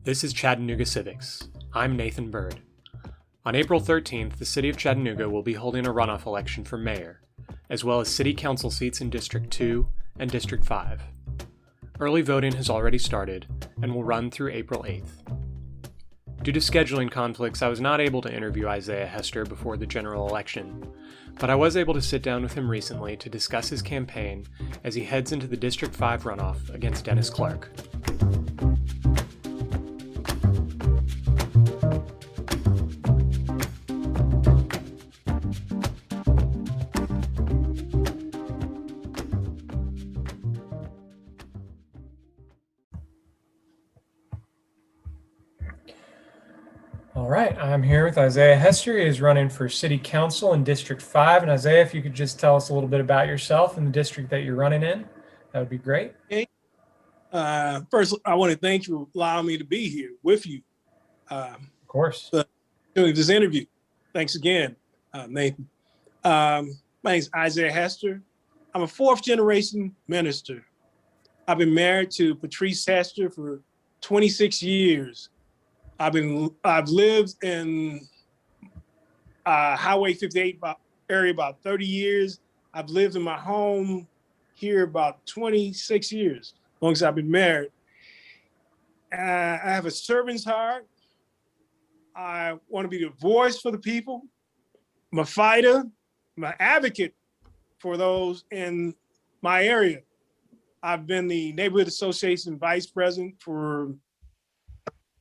This is Chattanooga Civics. I'm Nathan Bird. On April 13th, the City of Chattanooga will be holding a runoff election for mayor, as well as City Council seats in District 2 and District 5. Early voting has already started and will run through April 8th. Due to scheduling conflicts, I was not able to interview Isiah Hester before the general election, but I was able to sit down with him recently to discuss his campaign as he heads into the District 5 runoff against Dennis Clark. All right, I'm here with Isiah Hester. He is running for City Council in District 5. And Isiah, if you could just tell us a little bit about yourself and the district that you're running in, that would be great. Okay. First, I want to thank you for allowing me to be here with you. Of course. Doing this interview. Thanks again, Nathan. My name is Isiah Hester. I'm a fourth generation minister. I've been married to Patrice Hester for 26 years. I've lived in Highway 58 area about 30 years. I've lived in my home here about 26 years, as long as I've been married. I have a servant's heart. I want to be the voice for the people. I'm a fighter. I'm an advocate for those in my area. I've been the Neighborhood Association Vice President for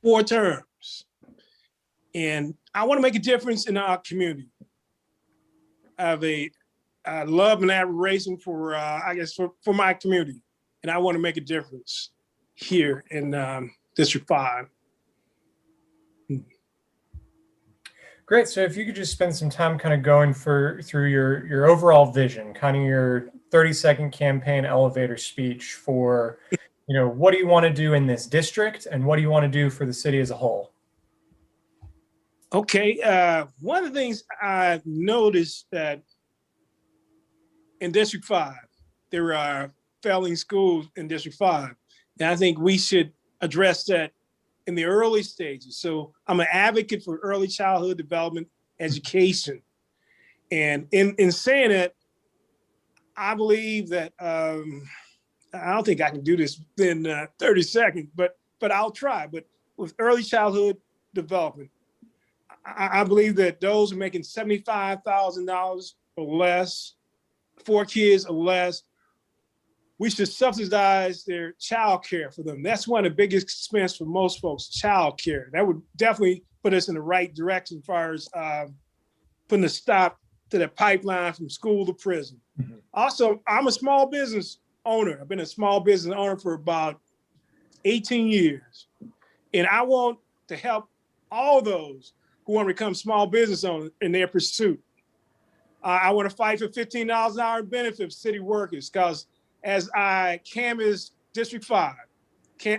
4 terms. And I want to make a difference in our community. I have a love and admiration for, for my community. And I want to make a difference here in District 5. Great. So if you could just spend some time kind of going through your overall vision, kind of your 30-second campaign elevator speech for, what do you want to do in this district and what do you want to do for the city as a whole? Okay. One of the things I noticed that in District 5, there are failing schools in District 5. And I think we should address that in the early stages. So I'm an advocate for early childhood development education. And in saying that, I believe that, I don't think I can do this in 30 seconds, but I'll try. But with early childhood development, I believe that those who are making $75,000 or less, 4 kids or less, we should subsidize their child care for them. That's one of the biggest expenses for most folks, child care. That would definitely put us in the right direction as far as putting a stop to the pipeline from school to prison. Mm-hmm. Also, I'm a small business owner. I've been a small business owner for about 18 years. And I want to help all those who want to become small business owners in their pursuit. I want to fight for $15 an hour benefits for city workers, because as I canvass District 5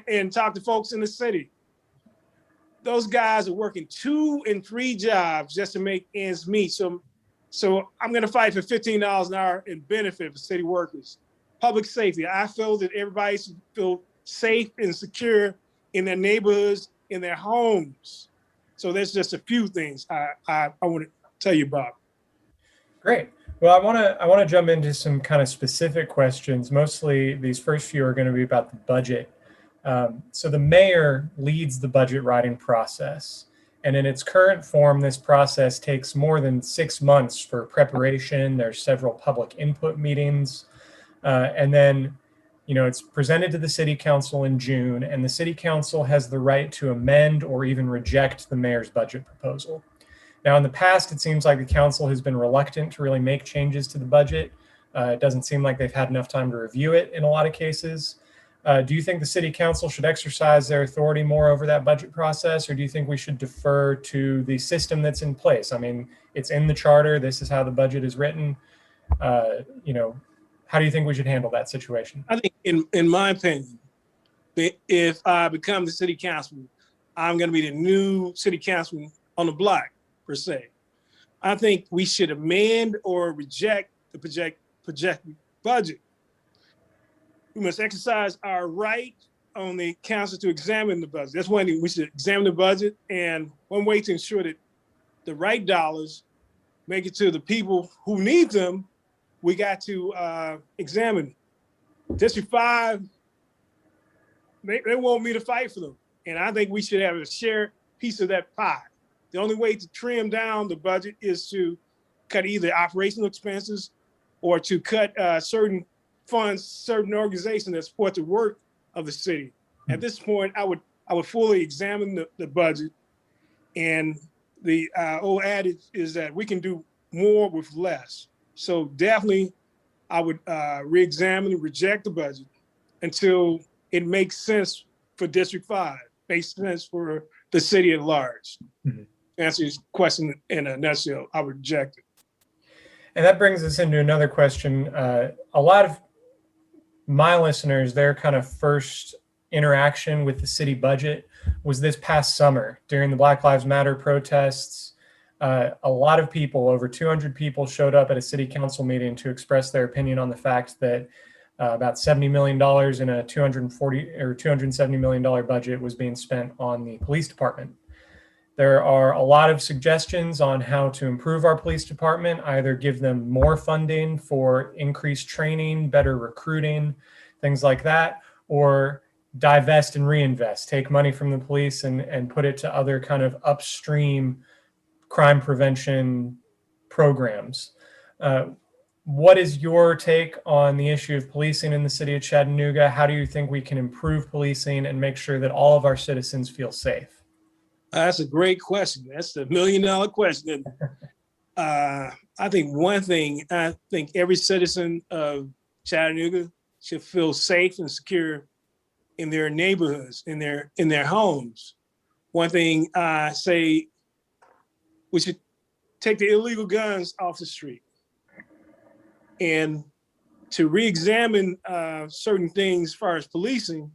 and talk to folks in the city, those guys are working 2 and 3 jobs just to make ends meet. So I'm going to fight for $15 an hour in benefit for city workers. Public safety. I feel that everybody should feel safe and secure in their neighborhoods, in their homes. So there's just a few things I want to tell you about. Great. Well, I want to jump into some kind of specific questions. Mostly these first few are going to be about the budget. So the mayor leads the budget writing process. And in its current form, this process takes more than 6 months for preparation. There's several public input meetings. And then, it's presented to the city council in June, and the city council has the right to amend or even reject the mayor's budget proposal. Now, in the past, it seems like the council has been reluctant to really make changes to the budget. It doesn't seem like they've had enough time to review it in a lot of cases. Do you think the city council should exercise their authority more over that budget process, or do you think we should defer to the system that's in place? I mean, it's in the charter. This is how the budget is written. How do you think we should handle that situation? I think, in my opinion, if I become the city councilman, I'm going to be the new city councilman on the block, per se. I think we should amend or reject the projected budget. We must exercise our right on the council to examine the budget. That's one thing, we should examine the budget, and one way to ensure that the right dollars make it to the people who need them, we got to examine. District 5, they want me to fight for them. And I think we should have a shared piece of that pie. The only way to trim down the budget is to cut either operational expenses or to cut certain funds, certain organizations that support the work of the city. At this point, I would fully examine the budget. And the old adage is that we can do more with less. So definitely, I would re-examine and reject the budget until it makes sense for District 5, makes sense for the city at large. Mm-hmm. To answer your question in a nutshell, I would reject it. And that brings us into another question. A lot of my listeners, their kind of first interaction with the city budget was this past summer during the Black Lives Matter protests. A lot of people, over 200 people, showed up at a city council meeting to express their opinion on the fact that about $70 million in a $270 million budget was being spent on the police department. There are a lot of suggestions on how to improve our police department, either give them more funding for increased training, better recruiting, things like that, or divest and reinvest, take money from the police and put it to other kind of upstream crime prevention programs. What is your take on the issue of policing in the city of Chattanooga? How do you think we can improve policing and make sure that all of our citizens feel safe? That's a great question. That's the $1 million question. I think one thing, I think every citizen of Chattanooga should feel safe and secure in their neighborhoods, in their homes. One thing I say, we should take the illegal guns off the street and to re-examine certain things as far as policing.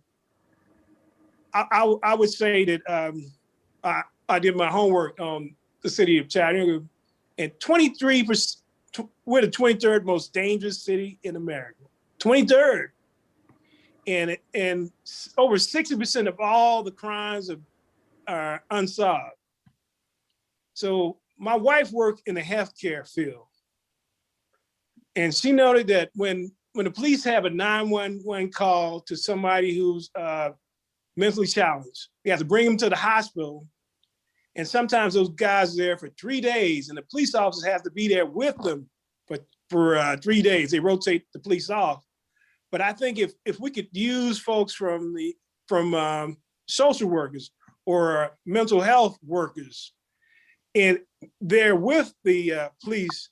I would say that I did my homework on the city of Chattanooga, and 23%, we're the 23rd most dangerous city in America, 23rd. And over 60% of all the crimes are unsolved. So my wife worked in the healthcare field, and she noted that when the police have a 911 call to somebody who's mentally challenged, they have to bring them to the hospital. And sometimes those guys are there for 3 days, and the police officers have to be there with them for 3 days. They rotate the police off. But I think if we could use folks from social workers or mental health workers, and they're with the police,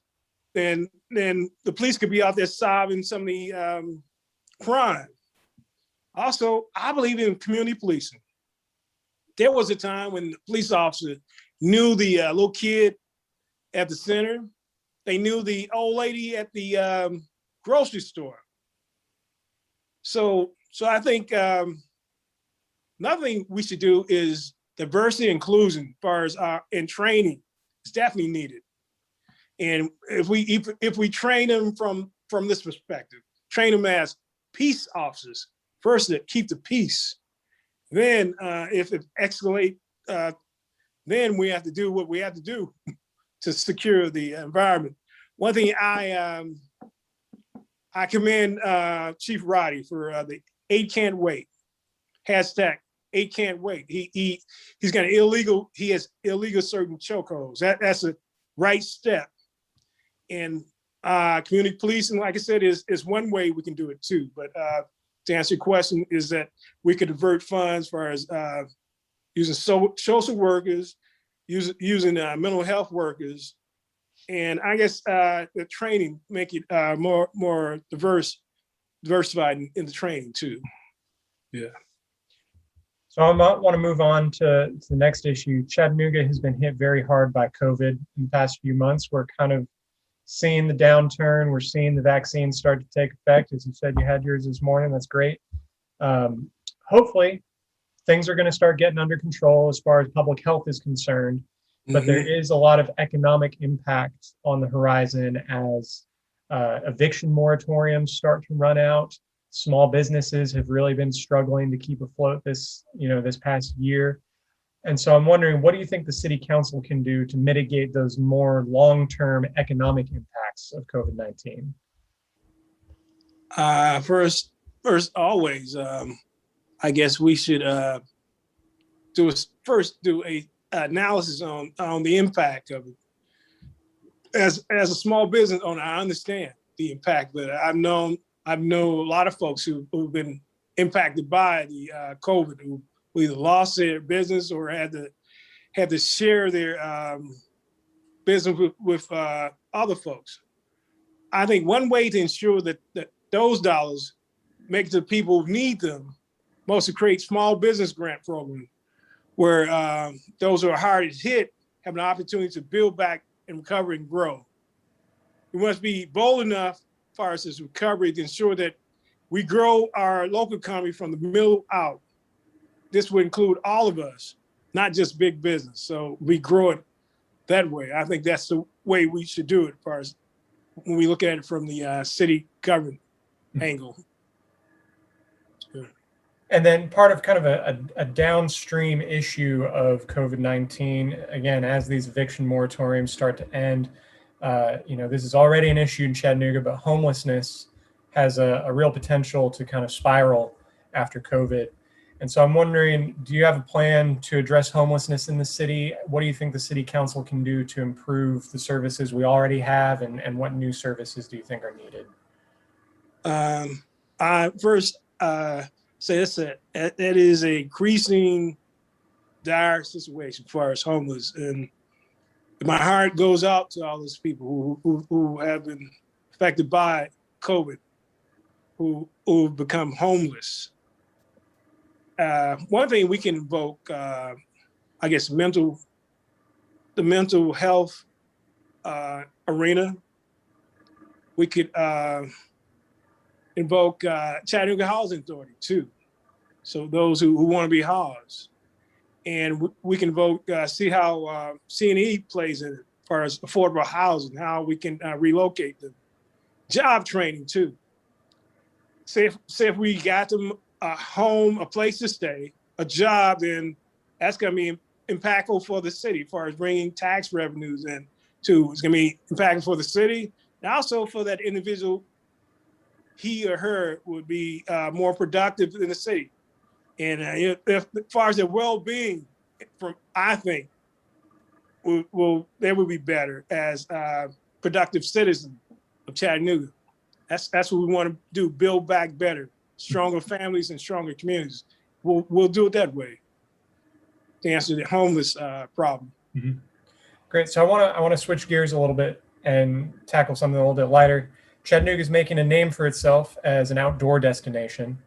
then the police could be out there solving some of the crime. Also, I believe in community policing. There was a time when the police officer knew the little kid at the center. They knew the old lady at the grocery store. So I think another thing we should do is diversity and inclusion as far as in training. It's definitely needed. And if we train them from this perspective, train them as peace officers, first to keep the peace. Then if it escalate, then we have to do what we have to do to secure the environment. One thing I commend Chief Roddy for the 8 Can't Wait, hashtag 8 Can't Wait. He's got he has illegal certain chokeholds. That's a right step. And community policing, like I said, is one way we can do it too. But to answer your question, is that we could divert funds as far as using social workers, using mental health workers, and I guess the training, make it more diversified in the training too. Yeah. So I want to move on to the next issue. Chattanooga has been hit very hard by COVID in the past few months. We're kind of seeing the downturn. We're seeing the vaccines start to take effect. As you said, you had yours this morning. That's great. Hopefully, things are going to start getting under control as far as public health is concerned. But there is a lot of economic impact on the horizon as eviction moratoriums start to run out. Small businesses have really been struggling to keep afloat this past year. And so I'm wondering, what do you think the city council can do to mitigate those more long-term economic impacts of COVID-19? First, always, I guess we should do a analysis on the impact of it. As a small business owner, I understand the impact, but I know a lot of folks who've been impacted by the COVID, who either lost their business or had to share their business with other folks. I think one way to ensure that those dollars make it to people who need them, mostly create small business grant program where those who are hardest hit have an opportunity to build back and recover and grow. We must be bold enough as far as this recovery to ensure that we grow our local economy from the middle out. This would include all of us, not just big business. So we grow it that way. I think that's the way we should do it as far as when we look at it from the city government angle. And then part of kind of a downstream issue of COVID-19, again, as these eviction moratoriums start to end, this is already an issue in Chattanooga, but homelessness has a real potential to kind of spiral after COVID. And so I'm wondering, do you have a plan to address homelessness in the city? What do you think the city council can do to improve the services we already have, and what new services do you think are needed? I first say it is a increasing dire situation as far as homeless, and my heart goes out to all those people who have been affected by COVID, who've become homeless. One thing we can invoke, I guess, the mental health arena. We could invoke Chattanooga Housing Authority too. So those who want to be housed. And we can vote, see how C&E plays in it as far as affordable housing, how we can relocate them. Job training too. Say if we got them a home, a place to stay, a job, then that's going to be impactful for the city as far as bringing tax revenues in too. It's going to be impactful for the city and also for that individual. He or her would be more productive in the city. And if as far as their well-being, I think they would be better as productive citizens of Chattanooga. That's what we want to do, build back better, stronger families and stronger communities. We'll do it that way to answer the homeless problem. Mm-hmm. Great. So I want to switch gears a little bit and tackle something a little bit lighter. Chattanooga is making a name for itself as an outdoor destination.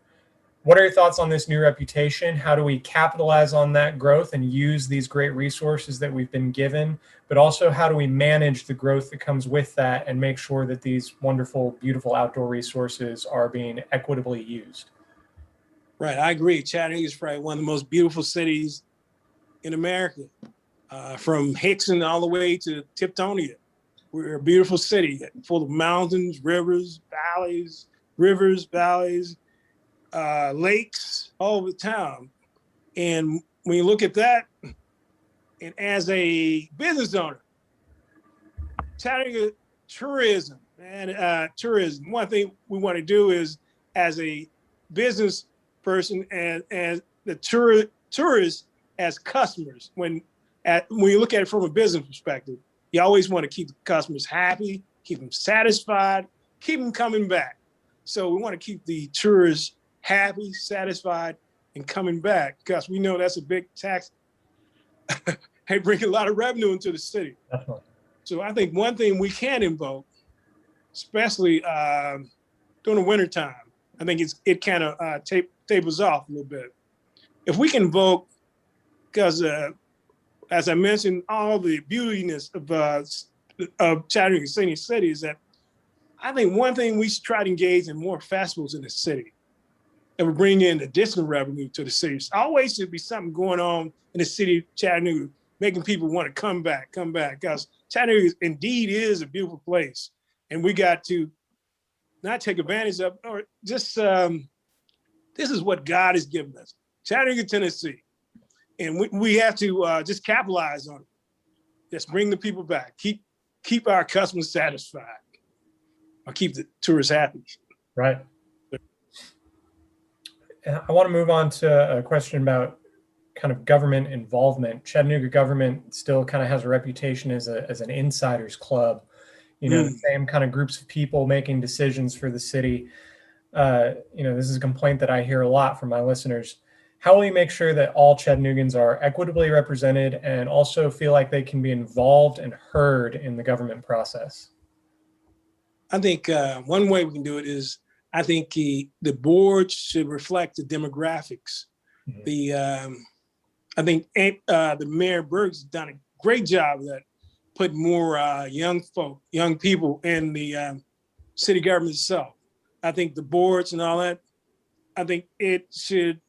What are your thoughts on this new reputation? How do we capitalize on that growth and use these great resources that we've been given? But also, how do we manage the growth that comes with that and make sure that these wonderful, beautiful outdoor resources are being equitably used? Right, I agree. Chattanooga is probably one of the most beautiful cities in America, from Hickson all the way to Tiptonia. We're a beautiful city full of mountains, rivers, valleys, lakes all over town. And when you look at that, and as a business owner, Chattanooga tourism, one thing we want to do is, as a business person and the tourists as customers, when you look at it from a business perspective, you always want to keep the customers happy, keep them satisfied, keep them coming back. So we want to keep the tourists happy, satisfied, and coming back, because we know that's a big tax. They bring a lot of revenue into the city. Definitely. So I think one thing we can invoke, especially during the wintertime, I think it kind of tapers off a little bit. If we can invoke, because as I mentioned, all the beautiness of Chattanooga City is that I think one thing we should try to engage in more festivals in the city that would bring in additional revenue to the city. There's always should be something going on in the city of Chattanooga, making people want to come back, because Chattanooga indeed is a beautiful place. And we got to not take advantage of, or just this is what God has given us, Chattanooga, Tennessee, and we have to just capitalize on it. Just bring the people back, keep our customers satisfied, or keep the tourists happy. Right. I want to move on to a question about kind of government involvement. Chattanooga government still kind of has a reputation as an insiders club. The same kind of groups of people making decisions for the city. This is a complaint that I hear a lot from my listeners. How will you make sure that all Chattanoogans are equitably represented and also feel like they can be involved and heard in the government process? I think one way we can do it is, I think the board should reflect the demographics. Mm-hmm. I think the Mayor Berg's done a great job of that, put more young people in the city government itself. I think the boards and all that, I think it should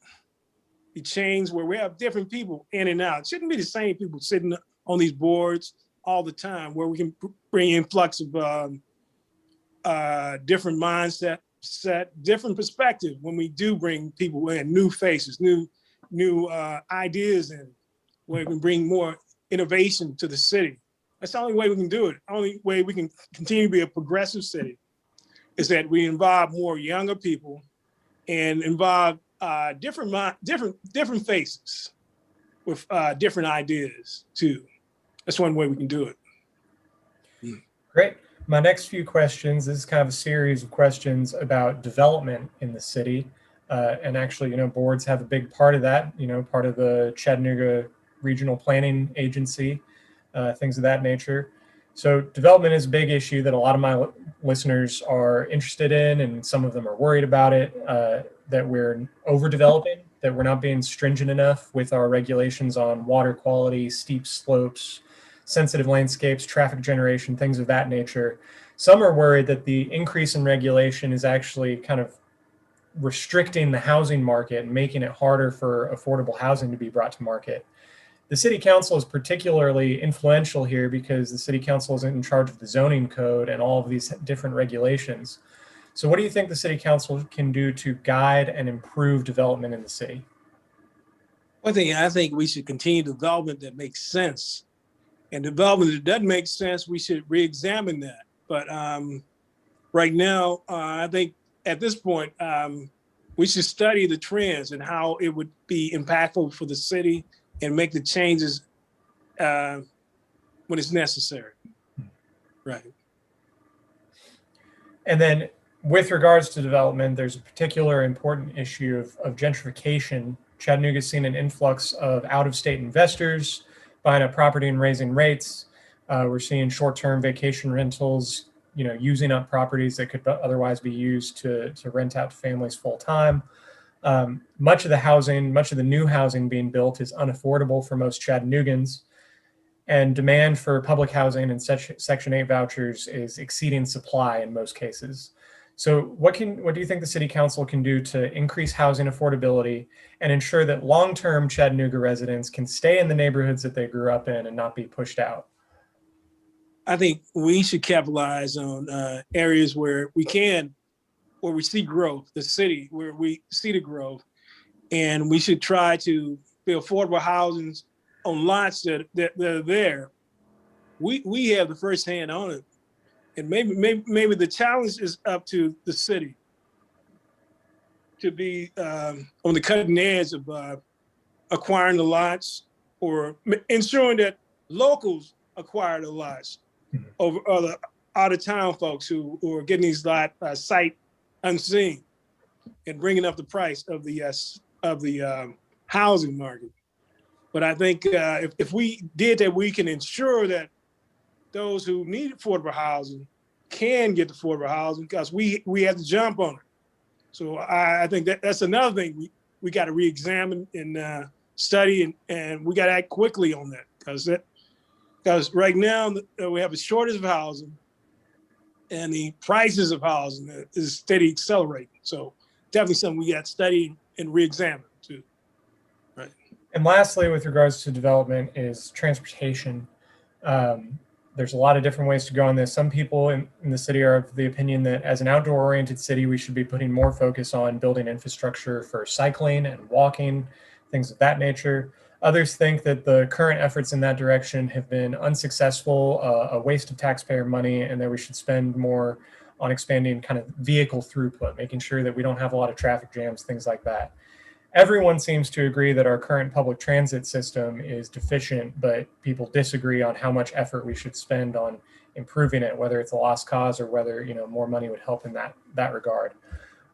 be changed where we have different people in and out. It shouldn't be the same people sitting on these boards all the time, where we can bring influx of different mindset, different perspective when we do bring people in, new faces, new ideas in, where we can bring more innovation to the city. That's the only way we can do it. The only way we can continue to be a progressive city is that we involve more younger people and involve different faces with different ideas too. That's one way we can do it. Great. My next few questions, this is kind of a series of questions about development in the city. And actually, boards have a big part of that, part of the Chattanooga Regional Planning Agency, things of that nature. So development is a big issue that a lot of my listeners are interested in, and some of them are worried about it, that we're overdeveloping, that we're not being stringent enough with our regulations on water quality, steep slopes, sensitive landscapes, traffic generation, things of that nature. Some are worried that the increase in regulation is actually kind of restricting the housing market and making it harder for affordable housing to be brought to market. The city council is particularly influential here because the city council is in charge of the zoning code and all of these different regulations. So what do you think the city council can do to guide and improve development in the city? One thing, I think we should continue development that makes sense. And development that doesn't make sense, we should re-examine that. But right now, I think at this point, we should study the trends and how it would be impactful for the city and make the changes when it's necessary. Right. And then with regards to development, there's a particular important issue of gentrification. Chattanooga's seen an influx of out-of-state investors buying up property and raising rates. We're seeing short-term vacation rentals, using up properties that could otherwise be used to rent out to families full-time. Much of the new housing being built is unaffordable for most Chattanoogans, and demand for public housing and Section 8 vouchers is exceeding supply in most cases. So what do you think the city council can do to increase housing affordability and ensure that long-term Chattanooga residents can stay in the neighborhoods that they grew up in and not be pushed out? I think we should capitalize on areas where we see growth, the city where we see the growth, and we should try to build affordable housing on lots that are there. We have the first hand on it, and maybe the challenge is up to the city to be on the cutting edge of acquiring the lots, or ensuring that locals acquire the lots over other out-of-town folks who are getting these lots sight unseen, and bringing up the price of the housing market. But I think if we did that, we can ensure that those who need affordable housing can get affordable housing, because we have to jump on it. So I think that's another thing we got to re-examine and study, and we got to act quickly on that, because right now we have a shortage of housing, and the prices of housing is steady accelerating. So definitely something we got to study and re-examine too. Right. And lastly, with regards to development, is transportation. There's a lot of different ways to go on this. Some people in the city are of the opinion that as an outdoor-oriented city, we should be putting more focus on building infrastructure for cycling and walking, things of that nature. Others think that the current efforts in that direction have been unsuccessful, a waste of taxpayer money, and that we should spend more on expanding kind of vehicle throughput, making sure that we don't have a lot of traffic jams, things like that. Everyone seems to agree that our current public transit system is deficient, but people disagree on how much effort we should spend on improving it, whether it's a lost cause or whether more money would help in that regard.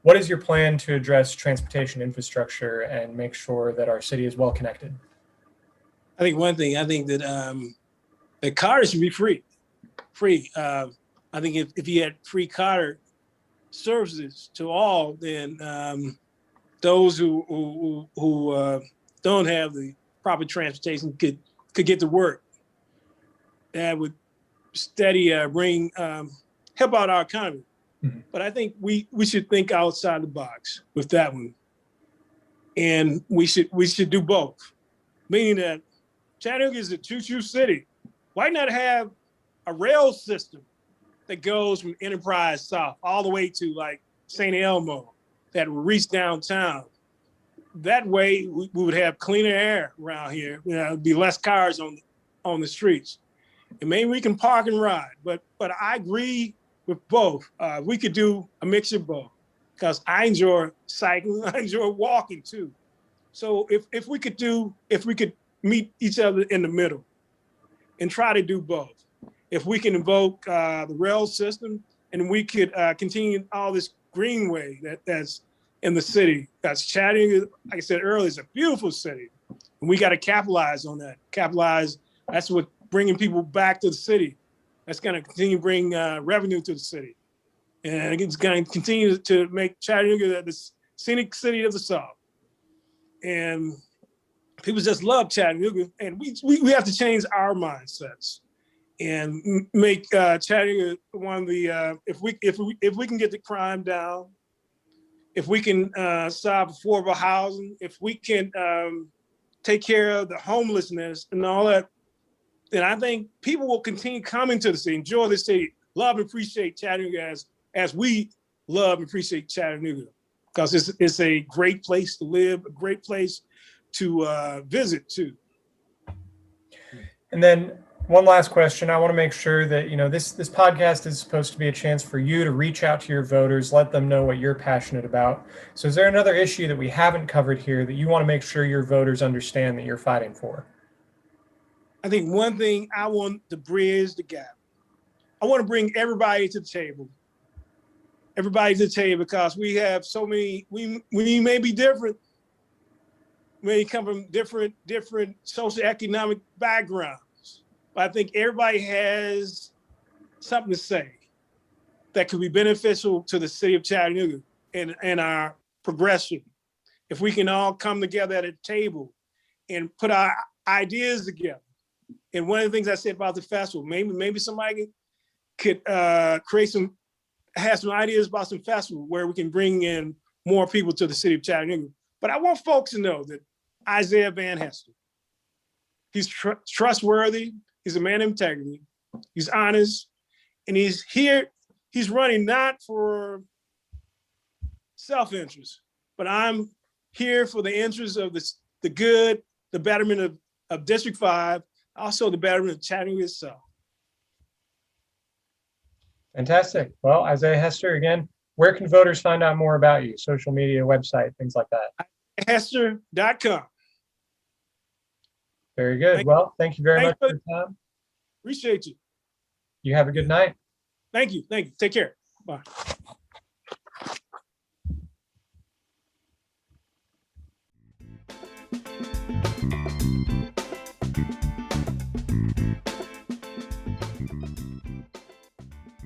What is your plan to address transportation infrastructure and make sure that our city is well connected? I think one thing, I think that cars should be free. I think if you had free car services to all, then those who don't have the proper transportation could get to work. That would bring help out our economy. Mm-hmm. But I think we should think outside the box with that one, and we should do both. Meaning that Chattanooga is a choo-choo city. Why not have a rail system that goes from Enterprise South all the way to like St. Elmo that will reach downtown? That way we would have cleaner air around here. There'd be less cars on the streets. And maybe we can park and ride. But I agree with both. We could do a mix of both, because I enjoy cycling, I enjoy walking too. So if we could meet each other in the middle and try to do both. If we can invoke the rail system, and we could continue all this greenway that's in the city. That's Chattanooga, like I said earlier, it's a beautiful city. And we got to capitalize on that. That's what bringing people back to the city. That's going to continue to bring revenue to the city. And it's going to continue to make Chattanooga the scenic city of the South. And people just love Chattanooga. And we have to change our mindsets and make Chattanooga one of the, if we can get the crime down, if we can solve affordable housing, if we can take care of the homelessness and all that, then I think people will continue coming to the city, enjoy the city, love and appreciate Chattanooga as we love and appreciate Chattanooga, because it's a great place to live, a great place to visit too. And then one last question. I want to make sure that, this podcast is supposed to be a chance for you to reach out to your voters, let them know what you're passionate about. So is there another issue that we haven't covered here that you want to make sure your voters understand that you're fighting for? I think one thing I want to bridge the gap. I want to bring everybody to the table. Everybody to the table, because we have so many, we may be different. We may come from different socioeconomic backgrounds. But I think everybody has something to say that could be beneficial to the city of Chattanooga and our progression. If we can all come together at a table and put our ideas together. And one of the things I said about the festival, maybe somebody could have some ideas about some festival where we can bring in more people to the city of Chattanooga. But I want folks to know that Isiah Van Hester, he's trustworthy. He's a man of integrity. He's honest. And he's running not for self-interest, but I'm here for the interests of the good, the betterment of District 5, also the betterment of Chattanooga itself. Fantastic. Well, Isiah Hester, again, where can voters find out more about you? Social media, website, things like that. Hester.com. Very good. Well, thank you very much for your time. Appreciate you. You have a good night. Thank you. Take care. Bye.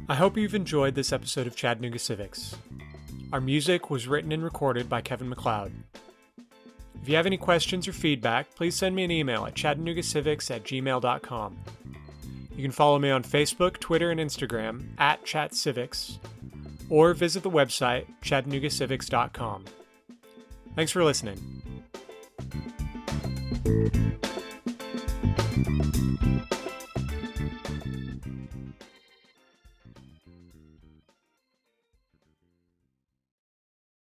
I hope you've enjoyed this episode of Chattanooga Civics. Our music was written and recorded by Kevin MacLeod. If you have any questions or feedback, please send me an email at chattanoogacivics@gmail.com. You can follow me on Facebook, Twitter, and Instagram @ChatCivics, or visit the website chattanoogacivics.com. Thanks for listening.